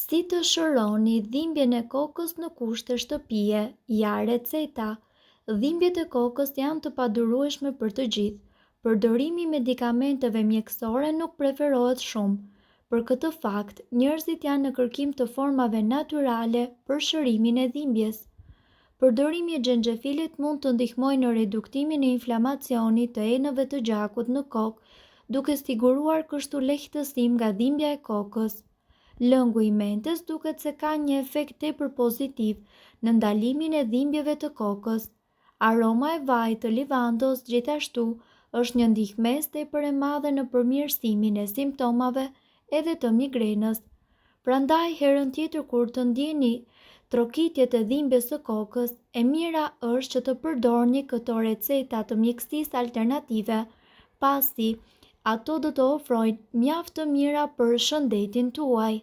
Si të shëroni dhimbjen e kokës në kushte shtëpie? Ja receta. Dhimbjet e kokës janë të padurueshme për të gjithë. Përdorimi i medikamenteve mjekësore nuk preferohet shumë. Për këtë fakt, njerëzit janë në kërkim të formave natyrale për shërimin e dhimbjes. Përdorimi i xhenxhefilit mund të ndihmojë në reduktimin e inflamacionit të enëve të gjakut në kokë, duke siguruar kështu lehtësim nga dhimbja e kokës. Lëngu i mentes duket se ka një efekt tepër pozitiv në ndalimin e dhimbjeve të kokës. Aroma e vajit të livandos gjithashtu është një ndihmës tepër e madhe në përmirësimin e simptomave edhe të migrenës. Prandaj herën tjetër kur të ndjeni trokitjet e dhimbjes së kokës, e mira është që të përdorni këto receta të mjekësisë alternative, pasi ato do të ofrojnë mjaft të mira për shëndetin tuaj.